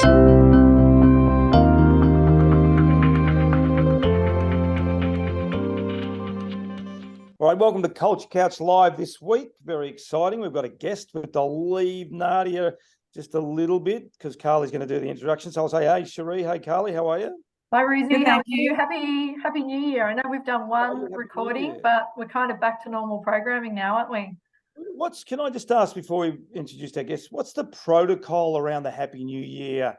All right, welcome to Culture Couch Live this week. Very exciting. We've got a guest, but I'll leave Nadia just a little bit because Carly's going to do the introduction. So I'll say, hey, Cherie. Hey, Carly, how are you? Hi, Ruzy. How are you? Happy New Year. I know we've done one recording, but we're kind of back to normal programming now, aren't we? Can I just ask before we introduce our guest, what's the protocol around the Happy New Year?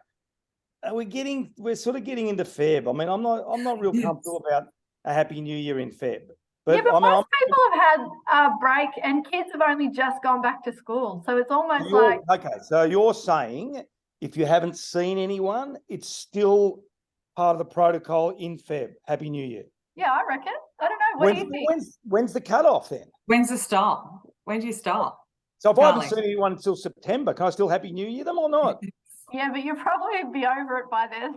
We're sort of getting into Feb. I mean, I'm not real comfortable about a Happy New Year in Feb. But most people have had a break and kids have only just gone back to school. So it's almost like... Okay, so you're saying if you haven't seen anyone, it's still part of the protocol in Feb. Happy New Year. Yeah, I reckon. I don't know. What do you think? When's the cutoff then? When's the start? When do you start? So if I haven't seen anyone until September, can I still Happy New Year them or not? Yeah, but you'll probably be over it by then.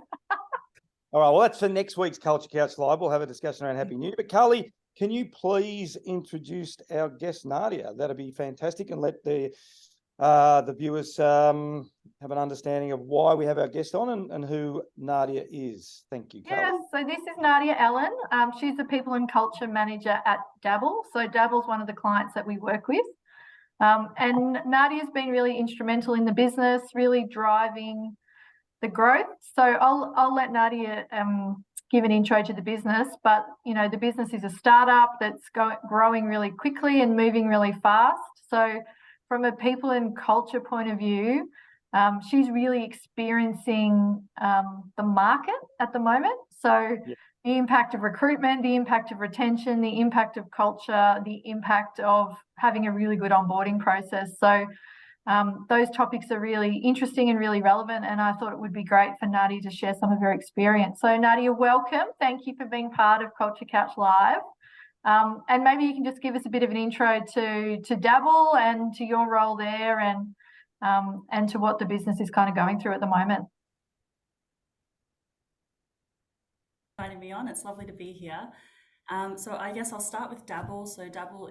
All right, well, that's for next week's Culture Couch Live. We'll have a discussion around Happy New Year. But Carly, can you please introduce our guest, Nadia? That'd be fantastic, and let the viewers have an understanding of why we have our guest on and who Nadia is. Thank you, Carly. Yes, so this is Nadia Allan. She's the People and Culture Manager at Dabble. So Dabble's one of the clients that we work with. And Nadia's been really instrumental in the business, really driving the growth. So I'll let Nadia give an intro to the business, but you know, the business is a startup that's growing really quickly and moving really fast. So from a people and culture point of view, she's really experiencing the market at the moment. So the impact of recruitment, the impact of retention, the impact of culture, the impact of having a really good onboarding process. So those topics are really interesting and really relevant, and I thought it would be great for Nadia to share some of her experience. So Nadia, welcome. Thank you for being part of Culture Couch Live. And maybe you can just give us a bit of an intro to Dabble and to your role there and to what the business is kind of going through at the moment. Inviting me on. It's lovely to be here. So I guess I'll start with Dabble. So Dabble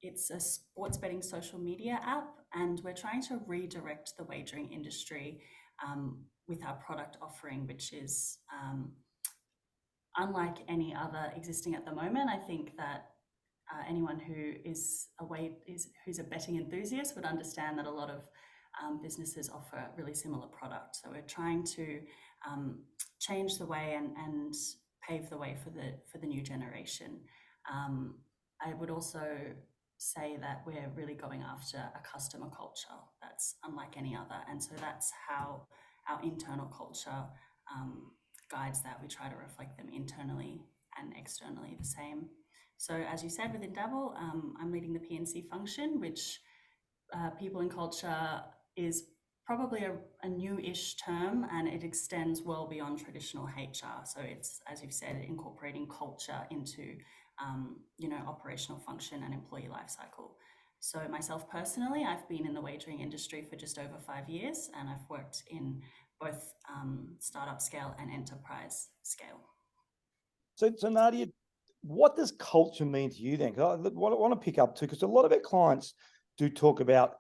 it's a sports betting social media app, and we're trying to redirect the wagering industry with our product offering, which is unlike any other existing at the moment. I think that anyone who is who's a betting enthusiast would understand that a lot of businesses offer really similar products. So we're trying to change the way and pave the way for the new generation. I would also say that we're really going after a customer culture that's unlike any other, and so that's how our internal culture guides that. We try to reflect them internally and externally the same. So as you said, within Dabble, I'm leading the PNC function, which people and culture is probably a new-ish term, and it extends well beyond traditional HR. So it's, as you've said, incorporating culture into operational function and employee lifecycle. So myself personally, I've been in the wagering industry for just over 5 years, and I've worked in both startup scale and enterprise scale. So Nadia, what does culture mean to you then? Because I want to pick up too, because a lot of our clients do talk about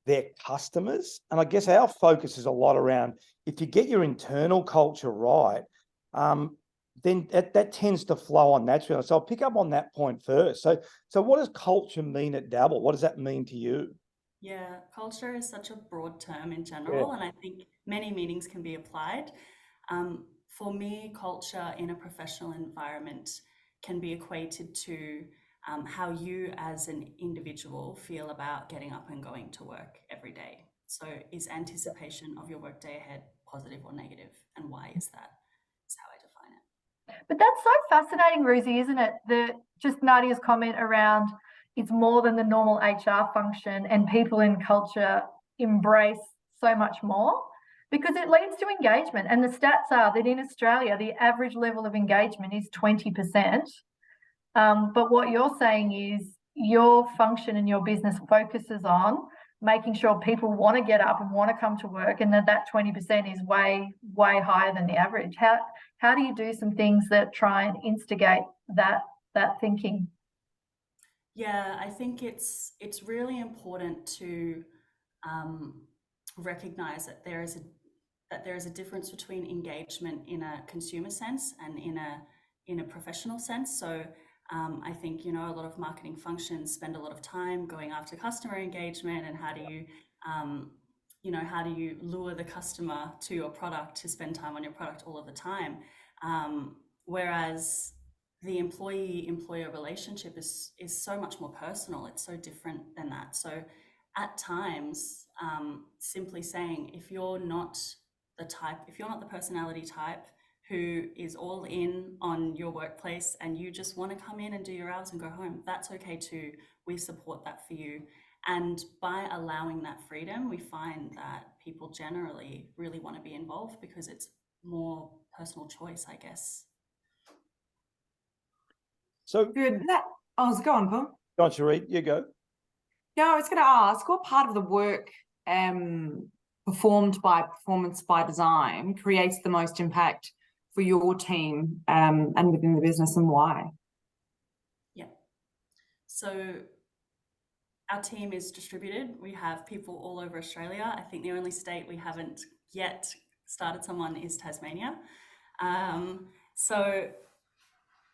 their customers, and I guess our focus is a lot around if you get your internal culture right, then that tends to flow on naturally. So I'll pick up on that point first. So what does culture mean at Dabble? What does that mean to you? Yeah, culture is such a broad term in general, and I think many meanings can be applied. For me, culture in a professional environment can be equated to how you as an individual feel about getting up and going to work every day. So is anticipation of your workday ahead positive or negative, and why is that? That's how I define it. But that's so fascinating, Ruzy, isn't it? Just Nadia's comment around it's more than the normal HR function, and people in culture embrace so much more because it leads to engagement. And the stats are that in Australia, the average level of engagement is 20%. But what you're saying is your function and your business focuses on making sure people want to get up and want to come to work, and that 20% is way, way higher than the average. How do you do some things that try and instigate that thinking? Yeah, I think it's really important to recognize that there is that there is a difference between engagement in a consumer sense and in a professional sense. So I think, you know, a lot of marketing functions spend a lot of time going after customer engagement and how do you, you know, how do you lure the customer to your product to spend time on your product all of the time? Whereas the employee-employer relationship is so much more personal. It's so different than that. So at times, simply saying, if you're not the personality type who is all in on your workplace and you just want to come in and do your hours and go home, that's okay too. We support that for you. And by allowing that freedom, we find that people generally really want to be involved because it's more personal choice, I guess. So, Good. Go on, Paul. John, Cherie, you go. No, I was going to ask, what part of the work performed by Performance by Design creates the most impact for your team and within the business, and why? Yeah. So our team is distributed. We have people all over Australia. I think the only state we haven't yet started someone is Tasmania. So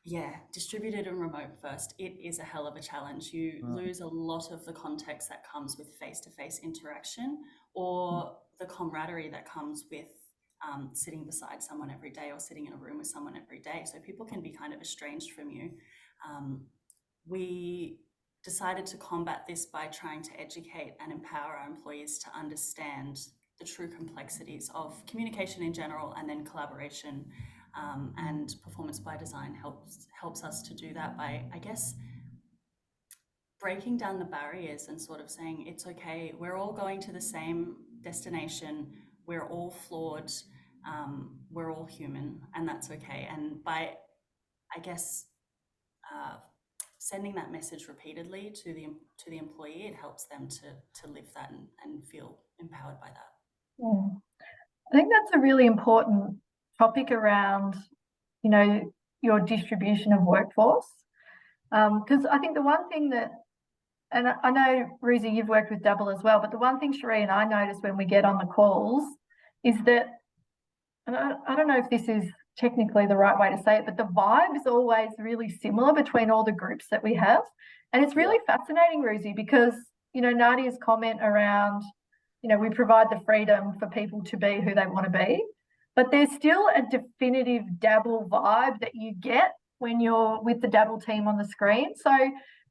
yeah, distributed and remote first. It is a hell of a challenge. You lose a lot of the context that comes with face-to-face interaction or the camaraderie that comes with sitting beside someone every day or sitting in a room with someone every day. So people can be kind of estranged from you. We decided to combat this by trying to educate and empower our employees to understand the true complexities of communication in general and then collaboration. And Performance by Design helps us to do that by, I guess, breaking down the barriers and sort of saying, it's okay, we're all going to the same destination, we're all flawed, we're all human, and that's okay. And by, I guess, sending that message repeatedly to the employee, it helps them to live that and feel empowered by that. I think that's a really important topic around, you know, your distribution of workforce. Because I think the one thing that, and I know, Ruzi, you've worked with Dabble as well, but the one thing Cherie and I notice when we get on the calls is that, and I don't know if this is technically the right way to say it, but the vibe is always really similar between all the groups that we have. And it's really fascinating, Ruzi, because, you know, Nadia's comment around, you know, we provide the freedom for people to be who they want to be, but there's still a definitive Dabble vibe that you get when you're with the Dabble team on the screen. So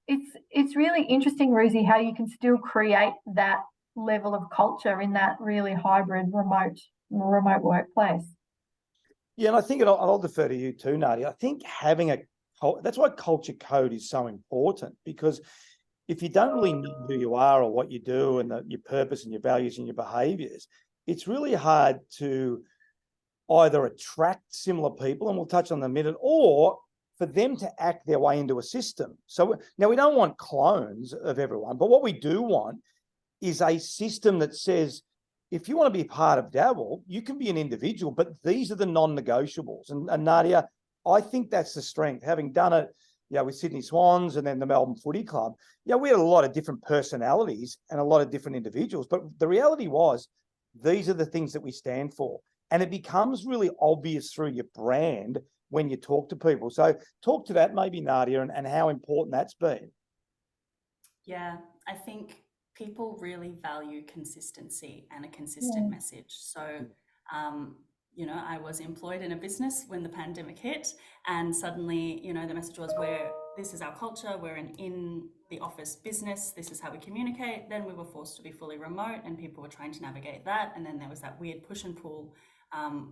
it's really interesting, Ruzi, how you can still create that level of culture in that really hybrid remote workplace. Yeah, and I think I'll defer to you too, Nadia. I think having that's why culture code is so important, because if you don't really know who you are or what you do and your purpose and your values and your behaviors, it's really hard to either attract similar people, and we'll touch on that in a minute, or for them to act their way into a system. So now we don't want clones of everyone, but what we do want is a system that says, if you want to be part of Dabble, you can be an individual, but these are the non-negotiables. And Nadia, I think that's the strength. Having done it, with Sydney Swans and then the Melbourne Footy Club, we had a lot of different personalities and a lot of different individuals. But the reality was, these are the things that we stand for. And it becomes really obvious through your brand when you talk to people. So talk to that maybe, Nadia, and how important that's been. Yeah, I think people really value consistency and a consistent message. So, I was employed in a business when the pandemic hit, and suddenly, the message was, this is our culture, we're in the office business, this is how we communicate. Then we were forced to be fully remote and people were trying to navigate that. And then there was that weird push and pull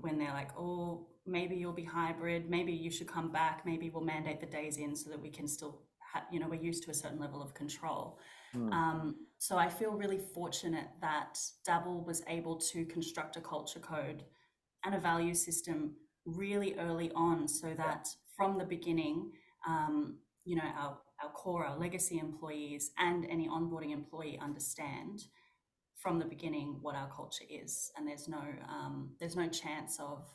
when they're like, oh, maybe you'll be hybrid, maybe you should come back, maybe we'll mandate the days in so that we can still we're used to a certain level of control. So I feel really fortunate that Dabble was able to construct a culture code and a value system really early on, so that from the beginning, our core, our legacy employees and any onboarding employee understand from the beginning what our culture is. And there's no chance of,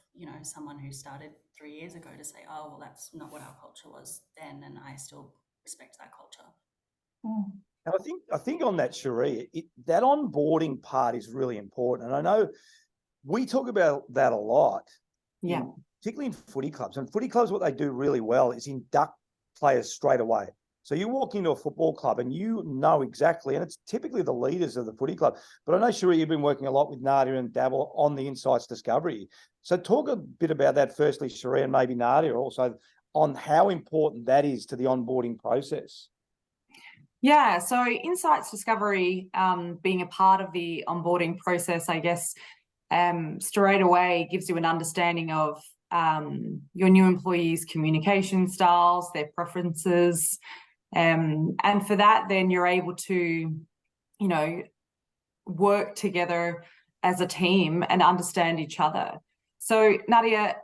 someone who started 3 years ago to say, oh, well, that's not what our culture was then, and I still respect that culture. And I think on that, Cherie, that onboarding part is really important. And I know we talk about that a lot, Yeah. particularly in footy clubs. And footy clubs, what they do really well is induct players straight away. So you walk into a football club and you know exactly, and it's typically the leaders of the footy club. But I know, Cherie, you've been working a lot with Nadia and Dabble on the insights discovery. So talk a bit about that firstly, Cherie, and maybe Nadia also, on how important that is to the onboarding process. Yeah, so insights discovery being a part of the onboarding process, I guess, straight away gives you an understanding of your new employees' communication styles, their preferences. And for that, then you're able to, work together as a team and understand each other. So, Nadia,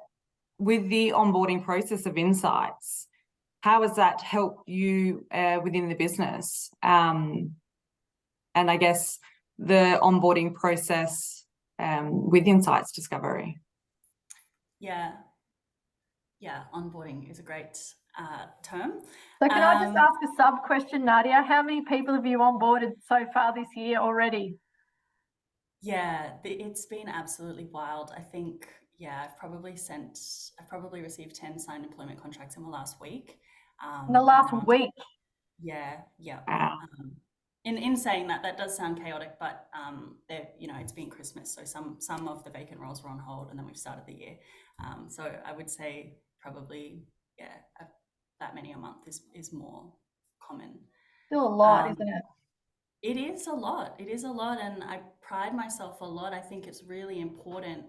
with the onboarding process of insights, how has that helped you within the business? And I guess the onboarding process with insights discovery. Yeah, onboarding is a great term. So can I just ask a sub question, Nadia? How many people have you onboarded so far this year already? Yeah, it's been absolutely wild. I think, I've probably received 10 signed employment contracts in the last week. In the last week? Yeah. Wow. In saying that does sound chaotic, but it's been Christmas, so some of the vacant roles were on hold, and then we've started the year. So I would say probably that many a month is more common. Still a lot, isn't it? It is a lot. It is a lot, and I pride myself a lot. I think it's really important.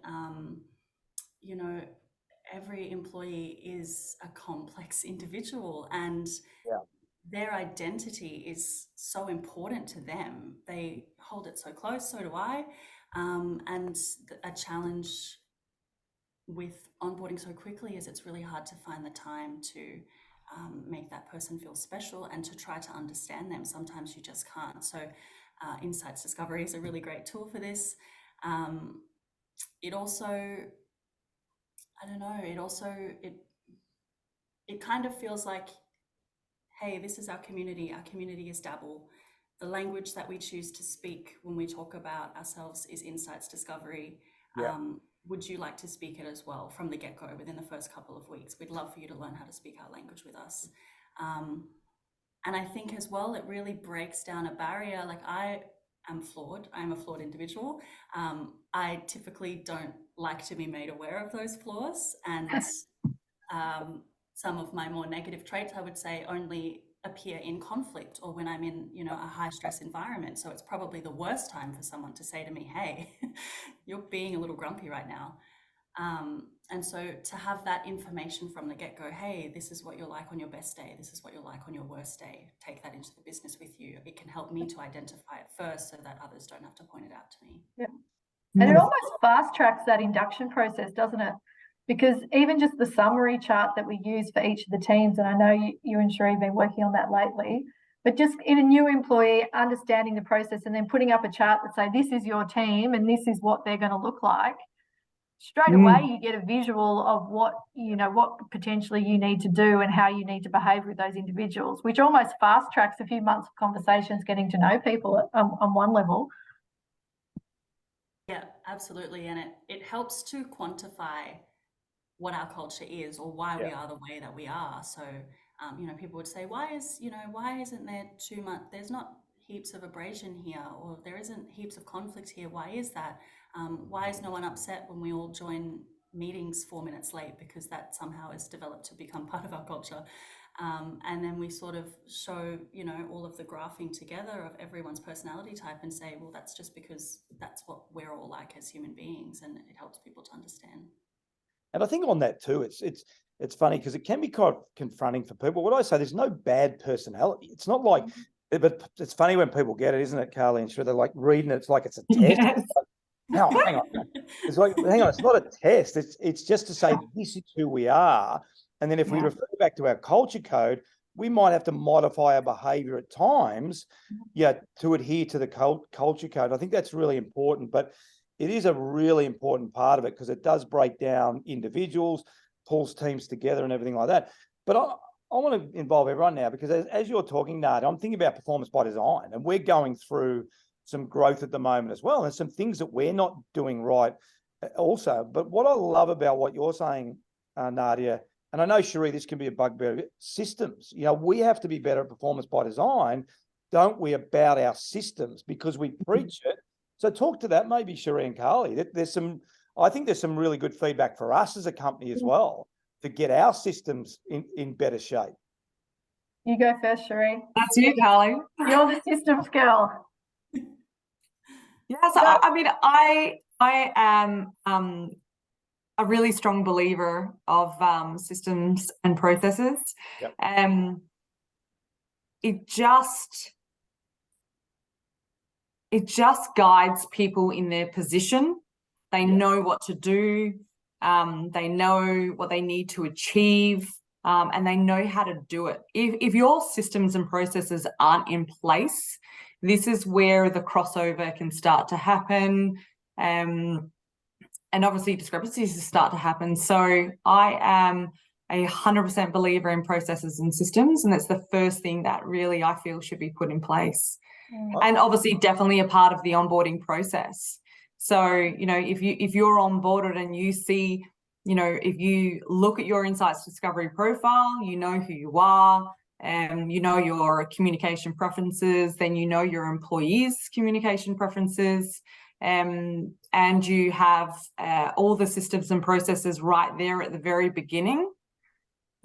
Every employee is a complex individual, and their identity is so important to them. They hold it so close, so do I. And a challenge with onboarding so quickly is it's really hard to find the time to make that person feel special and to try to understand them. Sometimes you just can't. So insights discovery is a really great tool for this. It also, I don't know, it kind of feels like, hey, this is our community. Our community is Dabble. The language that we choose to speak when we talk about ourselves is insights discovery. Yeah. Would you like to speak it as well from the get-go within the first couple of weeks? We'd love for you to learn how to speak our language with us. And I think as well, it really breaks down a barrier. Like, I am flawed. I'm a flawed individual. I typically don't like to be made aware of those flaws. And some of my more negative traits, I would say, only appear in conflict or when I'm in, a high stress environment. So it's probably the worst time for someone to say to me, hey, you're being a little grumpy right now. And so to have that information from the get-go, hey, this is what you're like on your best day. This is what you're like on your worst day. Take that into the business with you. It can help me to identify it first so that others don't have to point it out to me. Yeah. And it almost fast tracks that induction process, doesn't it? Because even just the summary chart that we use for each of the teams, and I know you and Cherie have been working on that lately, but just in a new employee, understanding the process and then putting up a chart that say, this is your team and this is what they're going to look like. Straight away, you get a visual of what potentially you need to do and how you need to behave with those individuals, which almost fast tracks a few months of conversations, getting to know people on one level. Yeah, absolutely. And it helps to quantify what our culture is or why we are the way that we are. So, people would say, why isn't there too much? There's not heaps of abrasion here, or there isn't heaps of conflict here. Why is that? Why is no one upset when we all join meetings 4 minutes late? Because that somehow is developed to become part of our culture. And then we sort of show, all of the graphing together of everyone's personality type and say, well, that's just because that's what we're all like as human beings, and it helps people to understand. And I think on that too, it's funny because it can be quite confronting for people. What I say, there's no bad personality. It's not like, but it's funny when people get it, isn't it, Carly? And sure, they're like reading it. It's like it's a test. Yes. No, hang on. It's like, hang on, it's not a test. It's just to say this is who we are. And then if we refer back to our culture code, we might have to modify our behavior at times, to adhere to the culture code. I think that's really important, but it is a really important part of it because it does break down individuals, pulls teams together and everything like that. But I want to involve everyone now because as you're talking, Nadia, I'm thinking about performance by design, and we're going through some growth at the moment as well. And some things that we're not doing right also. But what I love about what you're saying, Nadia, and I know, Cherie, this can be a bugbear, systems. You know, we have to be better at performance by design, don't we, about our systems, because we preach it. So talk to that, maybe, Cherie and Carly. I think there's some really good feedback for us as a company as well to get our systems in better shape. You go first, Cherie. That's you, Carly. You're the systems girl. Yeah, so I mean, I am a really strong believer of systems and processes. Yep. It just guides people in their position. They know what to do. They know what they need to achieve, and they know how to do it. If your systems and processes aren't in place, this is where the crossover can start to happen, and obviously discrepancies start to happen. So I am 100% believer in processes and systems, and that's the first thing that really I feel should be put in place. And obviously definitely a part of the onboarding process. So, you know, if you're onboarded and you see, you know, if you look at your insights discovery profile, you know who you are, and you know your communication preferences, then you know your employees' communication preferences, and you have all the systems and processes right there at the very beginning.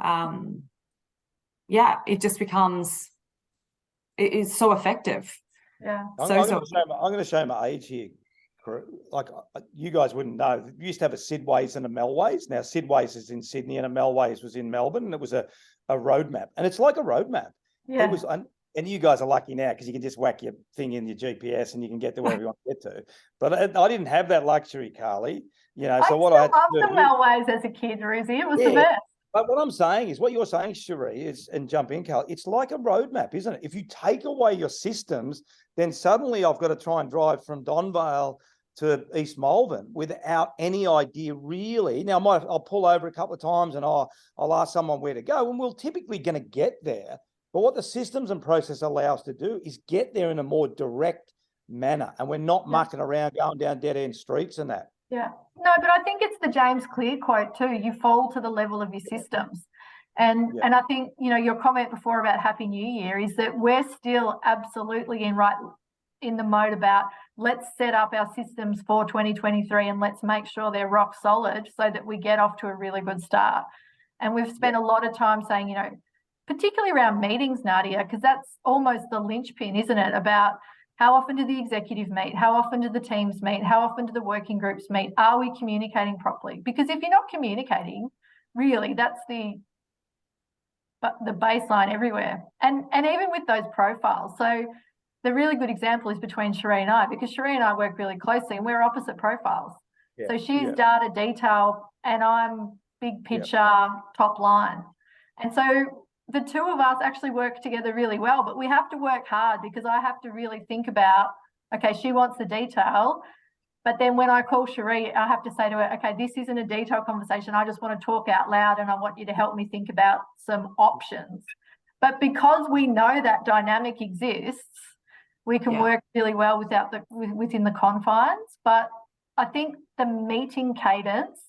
Yeah, it just becomes, it's so effective. Yeah. I'm going to show my age here. Like, you guys wouldn't know. We used to have a Sidways and a Melways. Now Sidways is in Sydney and a Melways was in Melbourne, and it was a roadmap. And it's like a roadmap. Yeah. It was, and you guys are lucky now because you can just whack your thing in your GPS and you can get to wherever you want to get to. But I didn't have that luxury, Carly. You know, so what I had to do. I loved the Melways as a kid, Ruzi. It was the best. But what I'm saying is, what you're saying, Cherie, is, and jump in, Carl, it's like a roadmap, isn't it? If you take away your systems, then suddenly I've got to try and drive from Donvale to East Malvern without any idea really. Now, I'll pull over a couple of times and I'll ask someone where to go, and we're typically going to get there. But what the systems and process allow us to do is get there in a more direct manner, and we're not mucking around going down dead-end streets and that. Yeah. No, but I think it's the James Clear quote too. You fall to the level of your systems. And I think, you know, your comment before about Happy New Year is that we're still absolutely in the mode about let's set up our systems for 2023 and let's make sure they're rock solid so that we get off to a really good start. And we've spent a lot of time saying, you know, particularly around meetings, Nadia, because that's almost the linchpin, isn't it? About how often do the executive meet? How often do the teams meet? How often do the working groups meet? Are we communicating properly? Because if you're not communicating, really, that's the baseline everywhere. And even with those profiles. So the really good example is between Cherie and I, because Cherie and I work really closely and we're opposite profiles. Yeah, so she's data detail and I'm big picture top line. And so the two of us actually work together really well, but we have to work hard because I have to really think about, okay, she wants the detail. But then when I call Cherie, I have to say to her, okay, this isn't a detailed conversation. I just want to talk out loud and I want you to help me think about some options. But because we know that dynamic exists, we can work really well within the confines. But I think the meeting cadence,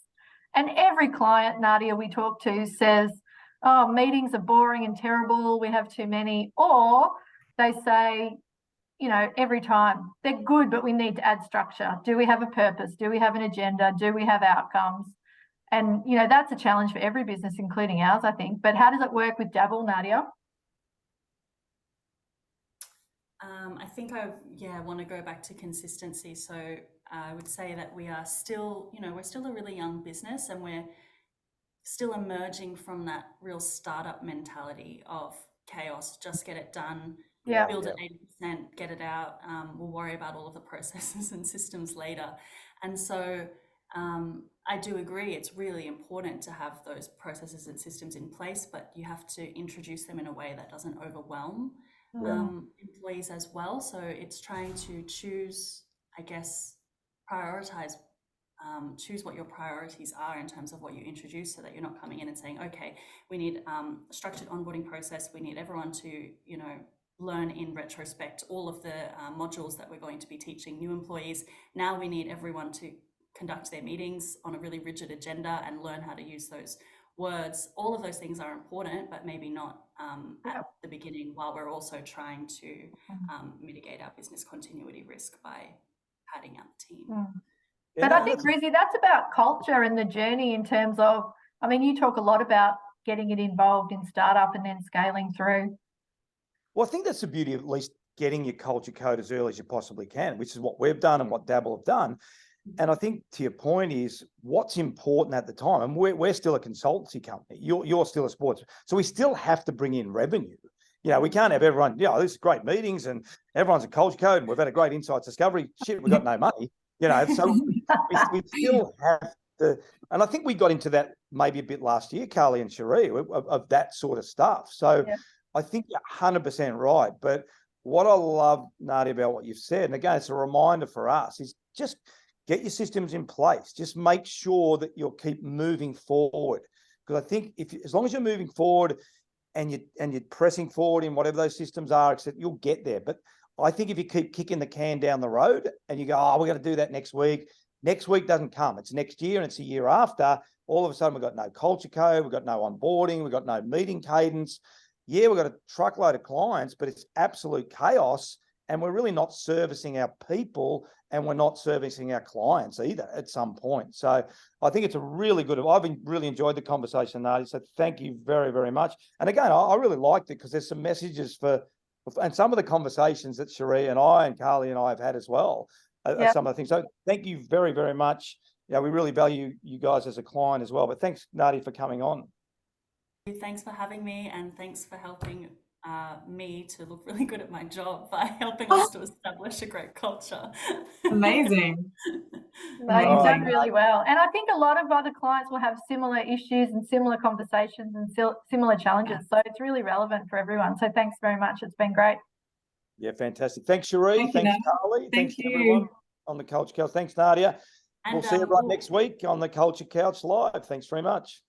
and every client, Nadia, we talk to says, oh, meetings are boring and terrible, we have too many, or they say, you know, every time they're good, but we need to add structure. Do we have a purpose? Do we have an agenda? Do we have outcomes? And, you know, that's a challenge for every business, including ours, I think. But how does it work with Dabble, Nadia? I think I want to go back to consistency. So I would say that we are still, you know, we're still a really young business and we're still emerging from that real startup mentality of chaos, just get it done, build it 80%, get it out. We'll worry about all of the processes and systems later. And so I do agree, it's really important to have those processes and systems in place, but you have to introduce them in a way that doesn't overwhelm employees as well. So it's trying to choose, I guess, prioritize, choose what your priorities are in terms of what you introduce, so that you're not coming in and saying, okay, we need a structured onboarding process. We need everyone to, you know, learn in retrospect all of the modules that we're going to be teaching new employees. Now we need everyone to conduct their meetings on a really rigid agenda and learn how to use those words. All of those things are important, but maybe not at the beginning, while we're also trying to mitigate our business continuity risk by padding out the team. Yeah, But I think, Rizzy, that's about culture and the journey in terms of, I mean, you talk a lot about getting it involved in startup and then scaling through. Well, I think that's the beauty of at least getting your culture code as early as you possibly can, which is what we've done and what Dabble have done. And I think to your point is what's important at the time. And we're still a consultancy company. You're still a sports. So we still have to bring in revenue. You know, we can't have everyone, this is great meetings and everyone's a culture code and we've had a great insights discovery. Shit, we've got no money. So we still have to, and I think we got into that maybe a bit last year, Carly and Cherie, of that sort of stuff. So I think you're 100% right. But what I love, Nadia, about what you've said, and again, it's a reminder for us, is just get your systems in place. Just make sure that you'll keep moving forward. Because I think as long as you're moving forward and you're pressing forward in whatever those systems are, you'll get there. But I think if you keep kicking the can down the road and you go, we're going to do that next week doesn't come. It's next year and it's a year after. All of a sudden, we've got no culture code, we've got no onboarding, we've got no meeting cadence. Yeah, we've got a truckload of clients, but it's absolute chaos. And we're really not servicing our people and we're not servicing our clients either at some point. So I think it's a really good, I've really enjoyed the conversation, Nadia. So thank you very, very much. And again, I really liked it because there's some messages and some of the conversations that Cherie and I and Carly and I have had as well, some of the things. So thank you very, very much. We really value you guys as a client as well. But thanks, Nadia, for coming on. Thanks for having me, and thanks for helping me to look really good at my job by helping us to establish a great culture. Amazing. No, you've done really well. And I think a lot of other clients will have similar issues and similar conversations and similar challenges. So it's really relevant for everyone. So thanks very much. It's been great. Yeah, fantastic. Thanks, Cherie. Thanks, Carly. Thanks to everyone on the Culture Couch. Thanks, Nadia. And we'll see you right next week on the Culture Couch Live. Thanks very much.